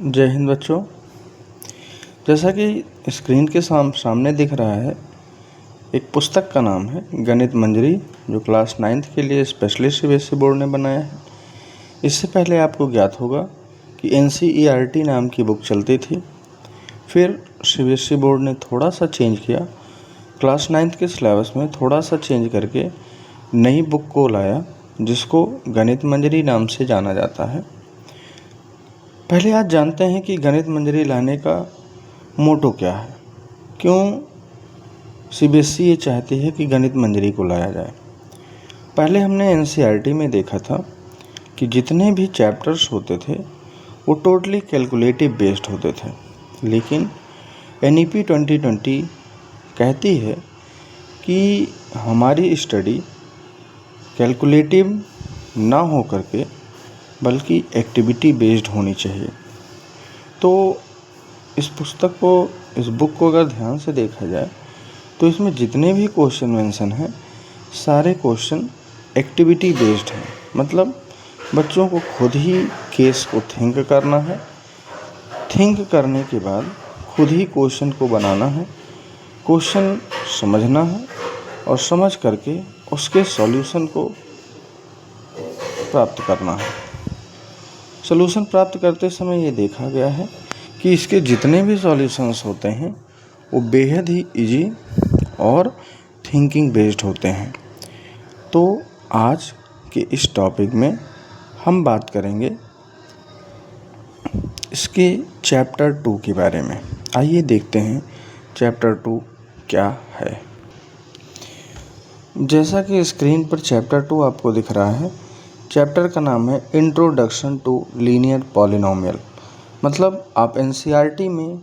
जय हिंद बच्चों। जैसा कि स्क्रीन के सामने दिख रहा है, एक पुस्तक का नाम है गणित मंजरी, जो क्लास 9th के लिए स्पेशली सीबीएसई बोर्ड ने बनाया है। इससे पहले आपको ज्ञात होगा कि NCERT नाम की बुक चलती थी, फिर सीबीएसई बोर्ड ने थोड़ा सा चेंज किया, क्लास 9th के सिलेबस में थोड़ा सा चेंज करके नई बुक को लाया, जिसको गणित मंजरी नाम से जाना जाता है। पहले आज जानते हैं कि गणित मंजरी लाने का मोटो क्या है, क्यों सीबीएसई ये चाहती है कि गणित मंजरी को लाया जाए। पहले हमने NCERT में देखा था कि जितने भी चैप्टर्स होते थे वो टोटली कैलकुलेटिव बेस्ड होते थे, लेकिन NEP 2020 कहती है कि हमारी स्टडी कैलकुलेटिव ना हो करके बल्कि एक्टिविटी बेस्ड होनी चाहिए। तो इस बुक को अगर ध्यान से देखा जाए तो इसमें जितने भी क्वेश्चन मेंशन हैं, सारे क्वेश्चन एक्टिविटी बेस्ड हैं। मतलब बच्चों को खुद ही केस को थिंक करना है, थिंक करने के बाद खुद ही क्वेश्चन को बनाना है, क्वेश्चन समझना है और समझ करके उसके सॉल्यूशन को प्राप्त करना है। सॉल्यूशन प्राप्त करते समय ये देखा गया है कि इसके जितने भी सॉल्यूशंस होते हैं वो बेहद ही इजी और थिंकिंग बेस्ड होते हैं। तो आज के इस टॉपिक में हम बात करेंगे इसके चैप्टर 2 के बारे में। आइए देखते हैं चैप्टर 2 क्या है। जैसा कि स्क्रीन पर चैप्टर 2 आपको दिख रहा है, चैप्टर का नाम है इंट्रोडक्शन टू लीनियर पॉलिनोमियल। मतलब आप NCERT में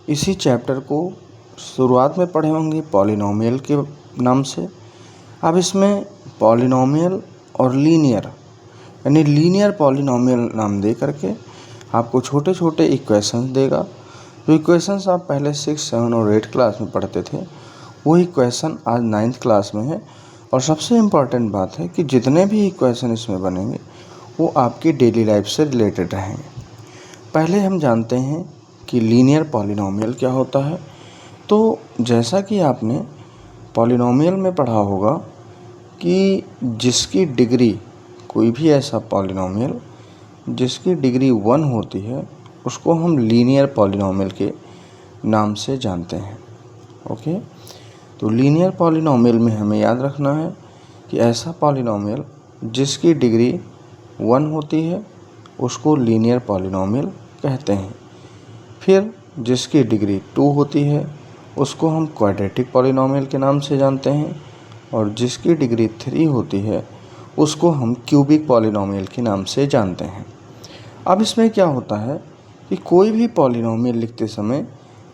इसी चैप्टर को शुरुआत में पढ़े होंगे पॉलिनोमियल के नाम से। अब इसमें पॉलिनोमियल और लीनियर यानी लीनियर पॉलिनोमियल नाम दे करके आपको छोटे छोटे इक्वेशंस देगा। जो इक्वेशंस आप पहले 6, 7 और 8 क्लास में पढ़ते थे, वो इक्वेशन आज 9th क्लास में है। और सबसे इम्पॉर्टेंट बात है कि जितने भी इक्वेशन इसमें बनेंगे वो आपकी डेली लाइफ से रिलेटेड रहेंगे। पहले हम जानते हैं कि लीनियर पॉलिनोमियल क्या होता है। तो जैसा कि आपने पॉलिनोमियल में पढ़ा होगा कि जिसकी डिग्री, कोई भी ऐसा पॉलिनोमियल जिसकी डिग्री 1 होती है, उसको हम लीनियर पॉलिनोमियल के नाम से जानते हैं। ओके, तो लीनियर पॉलिनोमियल में हमें याद रखना है कि ऐसा पॉलिनोमियल जिसकी डिग्री 1 होती है उसको लीनियर पॉलिनोमियल कहते हैं। फिर जिसकी डिग्री 2 होती है उसको हम क्वाड्रेटिक पॉलिनोमियल के नाम से जानते हैं, और जिसकी डिग्री 3 होती है उसको हम क्यूबिक पॉलिनोमियल के नाम से जानते हैं। अब इसमें क्या होता है कि कोई भी पॉलिनोमियल लिखते समय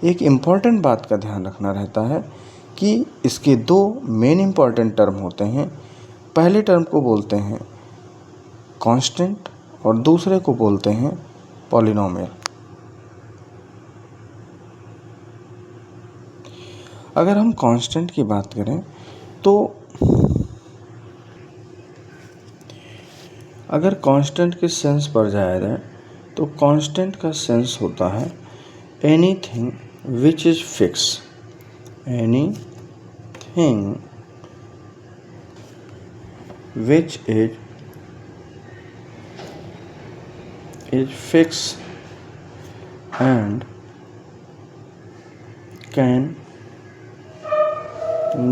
एक इम्पॉर्टेंट बात का ध्यान रखना रहता है कि इसके 2 मेन इम्पॉर्टेंट टर्म होते हैं। पहले टर्म को बोलते हैं कांस्टेंट और दूसरे को बोलते हैं पॉलिनोमियल। अगर हम कांस्टेंट की बात करें तो अगर कांस्टेंट के सेंस पर जाया जाए तो कांस्टेंट का सेंस होता है anything which is fix, anything which is fixed and can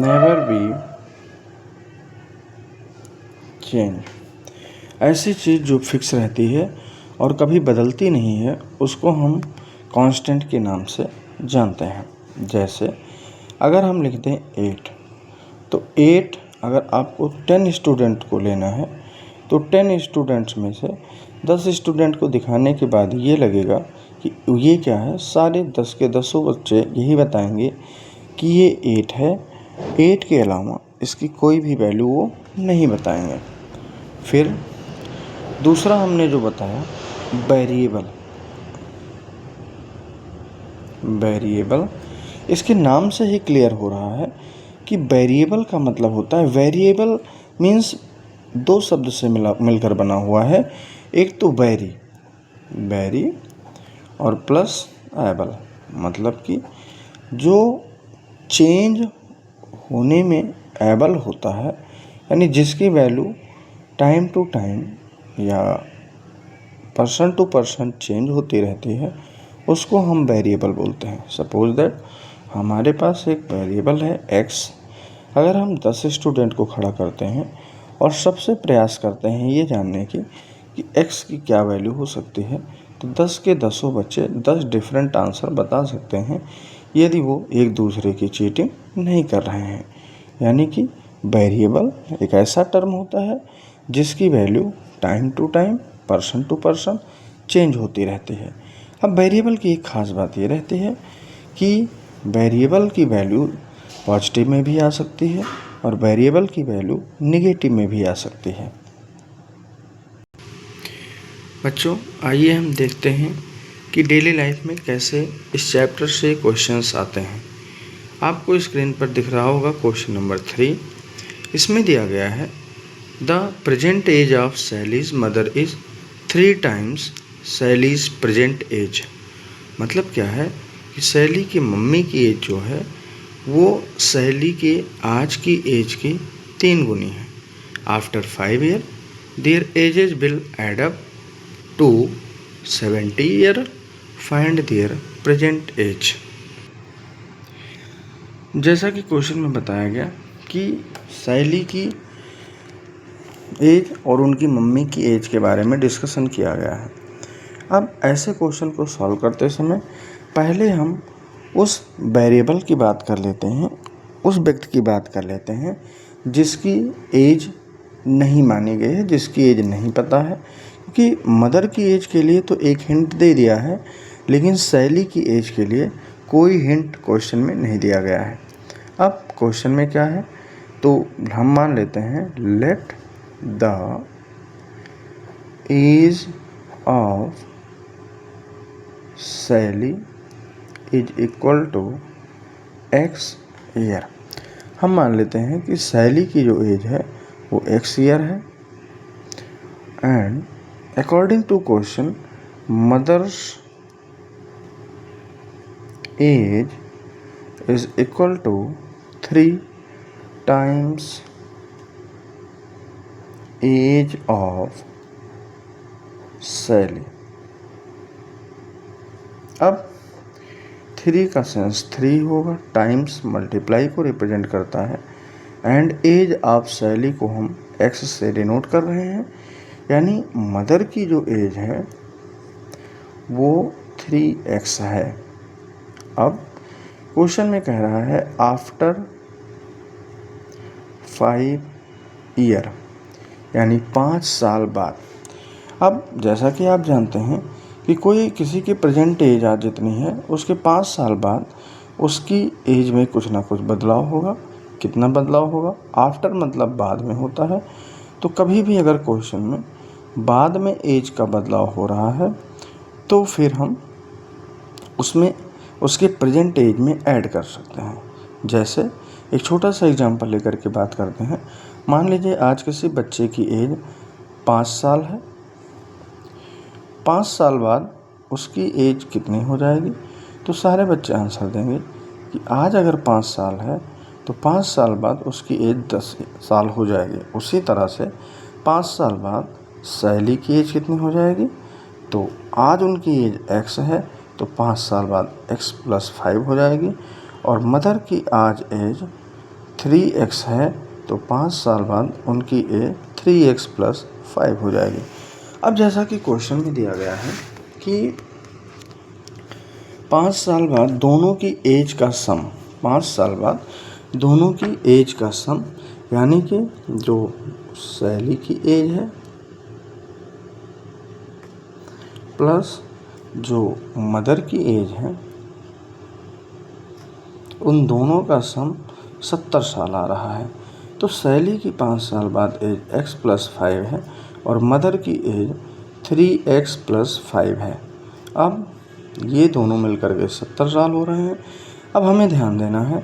never be changed। ऐसी चीज़ जो फिक्स रहती है और कभी बदलती नहीं है उसको हम कांस्टेंट के नाम से जानते हैं। जैसे अगर हम लिखते हैं 8, तो 8 अगर आपको 10 स्टूडेंट को लेना है तो 10 स्टूडेंट्स में से 10 स्टूडेंट को दिखाने के बाद ये लगेगा कि ये क्या है, सारे 10 के 10 बच्चे यही बताएंगे कि ये 8 है। 8 के अलावा इसकी कोई भी वैल्यू वो नहीं बताएंगे। फिर दूसरा हमने जो बताया वेरिएबल, इसके नाम से ही क्लियर हो रहा है कि वेरिएबल का मतलब होता है, वेरिएबल मीन्स 2 शब्द से मिलकर बना हुआ है। एक तो वेरी और प्लस एबल, मतलब कि जो चेंज होने में एबल होता है, यानी जिसकी वैल्यू टाइम टू टाइम या पर्सन टू पर्सन चेंज होती रहती है, उसको हम वेरिएबल बोलते हैं। सपोज दैट हमारे पास एक वेरिएबल है x। अगर हम 10 स्टूडेंट को खड़ा करते हैं और सबसे प्रयास करते हैं ये जानने की कि x की क्या वैल्यू हो सकती है, तो 10 के 10 बच्चे 10 डिफरेंट आंसर बता सकते हैं यदि वो एक दूसरे की चीटिंग नहीं कर रहे हैं। यानी कि वेरिएबल एक ऐसा टर्म होता है जिसकी value time to time, person to person change होती रहती है। अब वेरिएबल की एक ख़ास बात ये रहती है कि वेरिएबल की वैल्यू पॉजिटिव में भी आ सकती है और वेरिएबल की वैल्यू नेगेटिव में भी आ सकती है। बच्चों, आइए हम देखते हैं कि डेली लाइफ में कैसे इस चैप्टर से क्वेश्चंस आते हैं। आपको स्क्रीन पर दिख रहा होगा क्वेश्चन नंबर 3। इसमें दिया गया है the present age of Sally's mother is 3 times Sally's present age. मतलब क्या है कि सैली की मम्मी की एज जो है वो सैली के आज की एज की 3 गुनी है। After 5 year their ages will add up to 70 year, find their present age. जैसा कि क्वेश्चन में बताया गया कि सैली की एज और उनकी मम्मी की एज के बारे में डिस्कशन किया गया है। अब ऐसे क्वेश्चन को सॉल्व करते समय पहले हम उस वेरिएबल की बात कर लेते हैं, उस व्यक्ति की बात कर लेते हैं जिसकी एज नहीं मानी गई है, जिसकी एज नहीं पता है। क्योंकि मदर की एज के लिए तो एक हिंट दे दिया है, लेकिन सैली की एज के लिए कोई हिंट क्वेश्चन में नहीं दिया गया है। अब क्वेश्चन में क्या है, तो हम मान लेते हैं let the age of Sally is equal to x year. हम मान लेते हैं कि सैली की जो एज है वो x ईयर है and according to question mother's age is equal to 3 times age of Sally. अब 3 का सेंस 3 होगा, टाइम्स मल्टीप्लाई को रिप्रेजेंट करता है एंड एज ऑफ सैली को हम x से डिनोट कर रहे हैं। यानी मदर की जो एज है वो 3x है। अब क्वेश्चन में कह रहा है आफ्टर 5 ईयर, यानी 5 साल बाद। अब जैसा कि आप जानते हैं कि कोई किसी की प्रेजेंट एज आज जितनी है उसके 5 साल बाद उसकी एज में कुछ ना कुछ बदलाव होगा। कितना बदलाव होगा? आफ्टर मतलब बाद में होता है, तो कभी भी अगर क्वेश्चन में बाद में एज का बदलाव हो रहा है तो फिर हम उसमें उसके प्रेजेंट एज में ऐड कर सकते हैं। जैसे एक छोटा सा एग्जांपल लेकर के बात करते हैं। मान लीजिए आज किसी बच्चे की एज 5 साल है, 5 साल बाद उसकी एज कितनी हो जाएगी? तो सारे बच्चे आंसर देंगे कि आज अगर 5 साल है तो 5 साल बाद उसकी एज 10 साल हो जाएगी। उसी तरह से 5 साल बाद सैली की एज कितनी हो जाएगी? तो आज उनकी एज x है तो 5 साल बाद x + 5 हो जाएगी और मदर की आज एज 3x है तो 5 साल बाद उनकी एज 3x + 5 हो जाएगी। अब जैसा कि क्वेश्चन में दिया गया है कि 5 साल बाद दोनों की एज का सम, 5 साल बाद दोनों की एज का सम, यानी कि जो सैली की एज है प्लस जो मदर की एज है, उन दोनों का सम 70 साल आ रहा है। तो सैली की 5 साल बाद एज x + 5 है और मदर की एज 3x + 5 है। अब ये दोनों मिलकर के 70 साल हो रहे हैं। अब हमें ध्यान देना है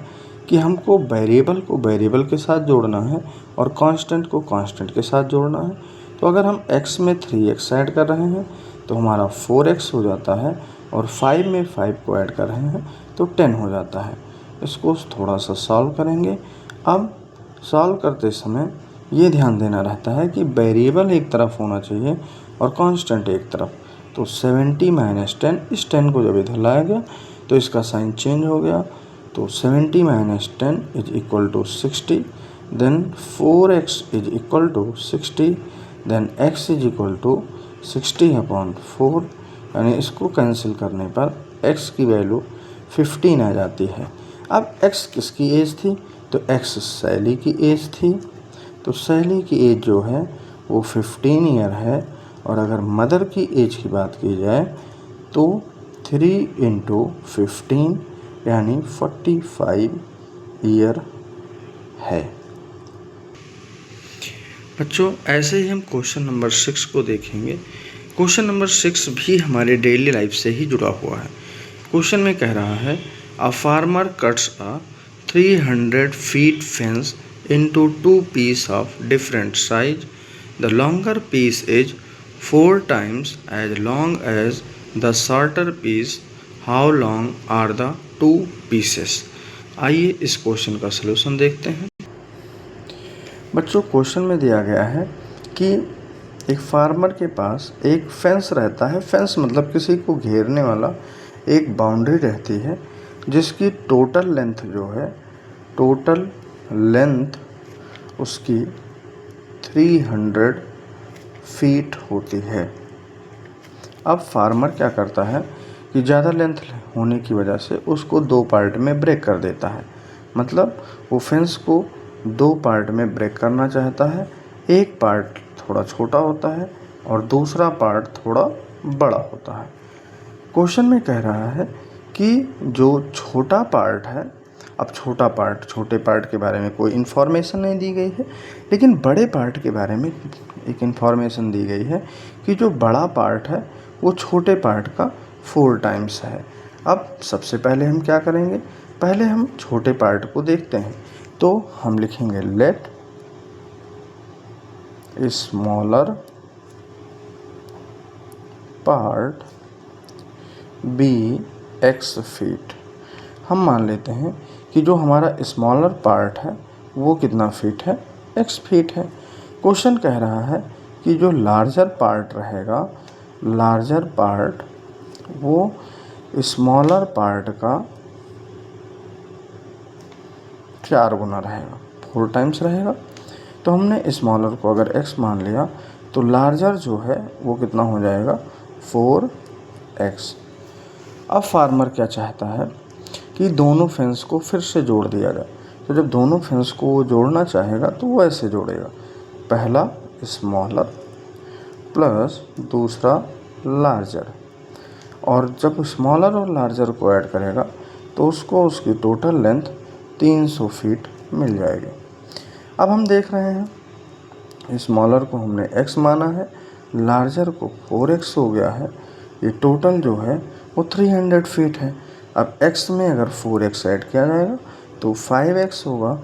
कि हमको वेरिएबल को वेरिएबल के साथ जोड़ना है और कांस्टेंट को कांस्टेंट के साथ जोड़ना है। तो अगर हम x में 3x ऐड कर रहे हैं तो हमारा 4x हो जाता है और 5 में 5 को ऐड कर रहे हैं तो 10 हो जाता है। इसको थोड़ा सा सॉल्व करेंगे। अब सॉल्व करते समय ये ध्यान देना रहता है कि वेरिएबल एक तरफ होना चाहिए और कांस्टेंट एक तरफ। तो 70 माइनस 10, इस 10 को जब इधर लाया गया तो इसका साइन चेंज हो गया। तो 70 minus 10 is equal to 60, then 4x is equal to 60, then x is equal to 60/4, यानी इसको कैंसिल करने पर x की वैल्यू 15 आ जाती है। अब x किसकी एज थी? तो x सैली की एज थी। तो सैली की एज जो है वो 15 ईयर है। और अगर मदर की एज की बात की जाए तो 3 × 15 यानी 45 ईयर है। बच्चों, ऐसे ही हम क्वेश्चन नंबर 6 को देखेंगे। क्वेश्चन नंबर 6 भी हमारे डेली लाइफ से ही जुड़ा हुआ है। क्वेश्चन में कह रहा है a farmer cuts a 300 feet fence into 2 pieces of different size. The longer piece is 4 times as long as the shorter piece. How long are the 2 pieces? आइए इस क्वेश्चन का सलूशन देखते हैं। बच्चों, क्वेश्चन में दिया गया है कि एक फार्मर के पास एक फेंस रहता है। फेंस मतलब किसी को घेरने वाला एक बाउंड्री रहती है जिसकी टोटल लेंथ जो है, टोटल लेंथ उसकी 300 फीट होती है। अब फार्मर क्या करता है कि ज़्यादा लेंथ होने की वजह से उसको 2 पार्ट में ब्रेक कर देता है। मतलब वो फेंस को 2 पार्ट में ब्रेक करना चाहता है। एक पार्ट थोड़ा छोटा होता है और दूसरा पार्ट थोड़ा बड़ा होता है। क्वेश्चन में कह रहा है कि जो छोटा पार्ट है, अब छोटे पार्ट के बारे में कोई इन्फॉर्मेशन नहीं दी गई है, लेकिन बड़े पार्ट के बारे में एक इन्फॉर्मेशन दी गई है कि जो बड़ा पार्ट है वो छोटे पार्ट का 4 टाइम्स है। अब सबसे पहले हम क्या करेंगे, पहले हम छोटे पार्ट को देखते हैं। तो हम लिखेंगे let smaller part be x feet. हम मान लेते हैं कि जो हमारा स्मॉलर पार्ट है वो कितना फीट है, x फीट है। क्वेश्चन कह रहा है कि जो लार्जर पार्ट रहेगा, लार्जर पार्ट वो स्मॉलर पार्ट का 4 गुना रहेगा, 4 टाइम्स रहेगा। तो हमने स्मॉलर को अगर x मान लिया तो लार्जर जो है वो कितना हो जाएगा, 4x। अब फार्मर क्या चाहता है कि दोनों फेंस को फिर से जोड़ दिया जाए। तो जब दोनों फेंस को वो जोड़ना चाहेगा तो वो ऐसे जोड़ेगा, पहला स्मॉलर प्लस दूसरा लार्जर। और जब स्मॉलर और लार्जर को ऐड करेगा तो उसको उसकी टोटल लेंथ 300 फीट मिल जाएगी। अब हम देख रहे हैं स्मॉलर को हमने x माना है, लार्जर को 4x हो गया है। ये टोटल जो है वो 300 फीट है। अब x में अगर 4x ऐड किया जाएगा तो 5x होगा।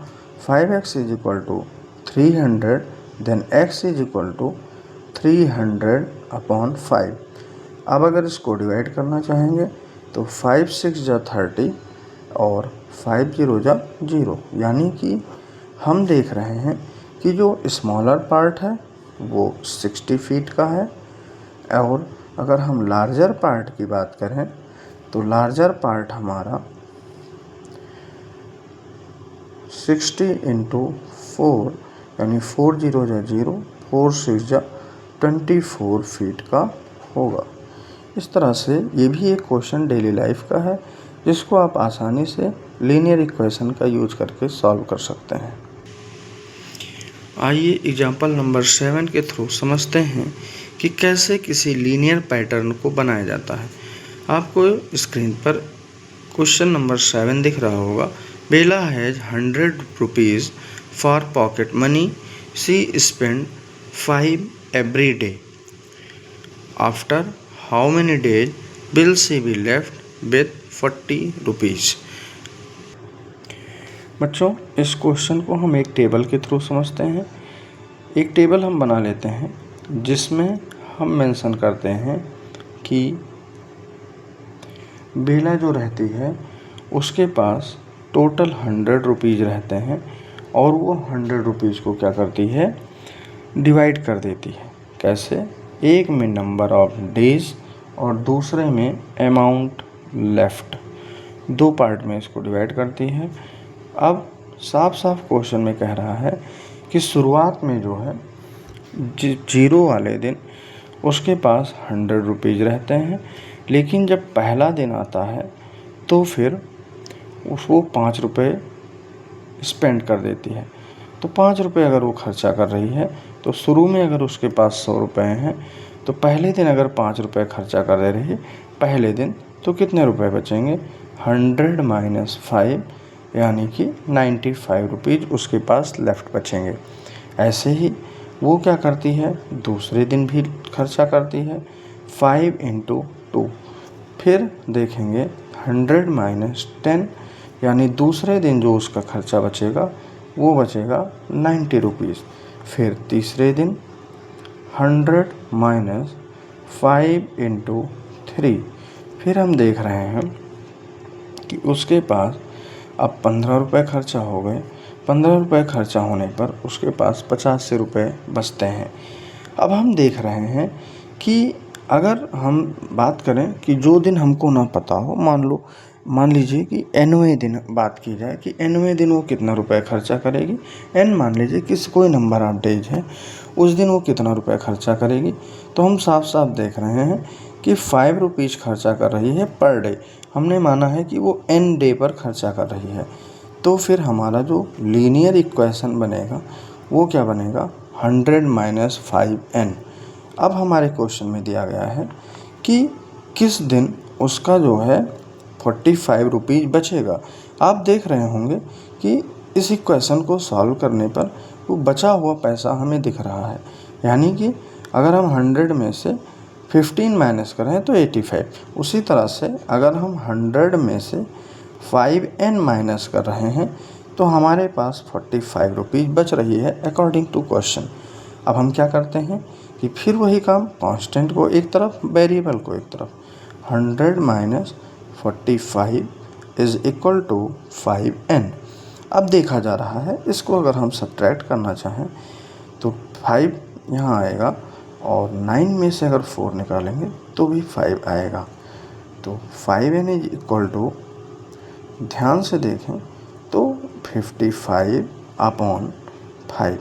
5x is equal to 300, then x is equal to 300/5। अब अगर इसको डिवाइड करना चाहेंगे तो 5 6 जा 30 और 5 0 जा 0, यानी कि हम देख रहे हैं कि जो स्मॉलर पार्ट है वो 60 फीट का है। और अगर हम लार्जर पार्ट की बात करें तो लार्जर पार्ट हमारा 60 × 4 यानी 4 0 जा 0, 4 6 जा 24 फीट का होगा। इस तरह से ये भी एक क्वेश्चन डेली लाइफ का है जिसको आप आसानी से लीनियर इक्वेशन का यूज करके सॉल्व कर सकते हैं। आइए एग्जाम्पल नंबर 7 के थ्रू समझते हैं कि कैसे किसी लीनियर पैटर्न को बनाया जाता है। आपको स्क्रीन पर क्वेश्चन नंबर 7 दिख रहा होगा। Bella has 100 rupees for pocket money, she spend 5 every day. After how many days will she be left with 40 rupees. बच्चों, इस क्वेश्चन को हम एक टेबल के थ्रू समझते हैं। एक टेबल हम बना लेते हैं जिसमें हम मेंशन करते हैं कि बेला जो रहती है उसके पास टोटल 100 रुपीज़ रहते हैं और वो 100 रुपीज़ को क्या करती है, डिवाइड कर देती है। कैसे? एक में नंबर ऑफ डेज और दूसरे में अमाउंट लेफ्ट, दो पार्ट में इसको डिवाइड करती है। अब साफ साफ क्वेश्चन में कह रहा है कि शुरुआत में जो है जीरो वाले दिन उसके पास 100 रुपीज़ रहते हैं, लेकिन जब पहला दिन आता है तो फिर उसको 5 रुपये स्पेंड कर देती है। तो 5 रुपये अगर वो खर्चा कर रही है तो शुरू में अगर उसके पास 100 रुपये हैं तो पहले दिन अगर 5 रुपये खर्चा कर दे रही है पहले दिन, तो कितने रुपए बचेंगे? 100 माइनस 5 यानी कि 95 रुपीज़ उसके पास लेफ़्ट बचेंगे। ऐसे ही वो क्या करती है, दूसरे दिन भी खर्चा करती है 5 इंटू 2। फिर देखेंगे 100 माइनस 10 यानी दूसरे दिन जो उसका खर्चा बचेगा वो बचेगा 90 रुपीज़। फिर तीसरे दिन 100 माइनस 5 इंटू 3। फिर हम देख रहे हैं कि उसके पास अब 15 रुपये खर्चा हो गए। 15 रुपये खर्चा होने पर उसके पास 85 रुपये बचते हैं। अब हम देख रहे हैं कि अगर हम बात करें कि जो दिन हमको ना पता हो, मान लीजिए कि nवें दिन बात की जाए कि nवें दिन वो कितना रुपये खर्चा करेगी। n मान लीजिए किसी कोई नंबर ऑफ डेज है, उस दिन वो कितना रुपये खर्चा करेगी। तो हम साफ साफ देख रहे हैं कि 5 रुपीज़ खर्चा कर रही है पर डे। हमने माना है कि वो n डे पर खर्चा कर रही है। तो फिर हमारा जो लीनियर इक्वेशन बनेगा वो क्या बनेगा, 100 माइनस 5n। अब हमारे क्वेश्चन में दिया गया है कि किस दिन उसका जो है 45 रुपीज़ बचेगा। आप देख रहे होंगे कि इस इक्वेशन को सॉल्व करने पर वो बचा हुआ पैसा हमें दिख रहा है, यानी कि अगर हम 100 में से 15 माइनस करें तो 85। उसी तरह से अगर हम 100 में से 5n माइनस कर रहे हैं तो हमारे पास 45 रुपीज़ बच रही है अकॉर्डिंग टू क्वेश्चन। अब हम क्या करते हैं कि फिर वही काम, कांस्टेंट को एक तरफ, वेरिएबल को एक तरफ। 100 minus 45 is equal to 5n। अब देखा जा रहा है इसको अगर हम सब्ट्रैक्ट करना चाहें तो 5 यहाँ आएगा और 9 में से अगर 4 निकालेंगे तो भी 5 आएगा। तो 5n इज इक्वल टू, ध्यान से देखें तो 55 अपॉन 5,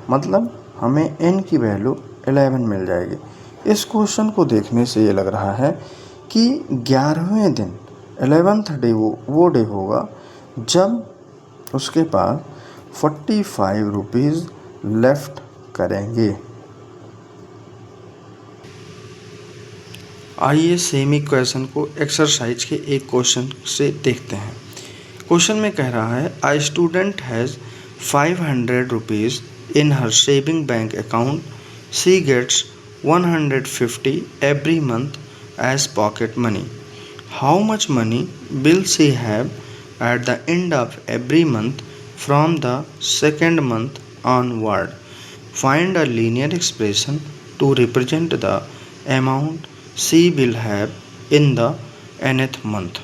मतलब हमें n की वैल्यू 11 मिल जाएगी। इस क्वेश्चन को देखने से ये लग रहा है कि 11वें दिन 11th डे वो डे होगा जब उसके पास 45 रुपीज़ लेफ्ट करेंगे। आइए सेम इक्वेशन को एक्सरसाइज के एक क्वेश्चन से देखते हैं। क्वेश्चन में कह रहा है a student has 500 rupees in her saving bank account. She gets 150 every month as pocket money. How much money will she have at the end of every month from the second month onward? Find a linear expression to represent the amount she will have in the nth month.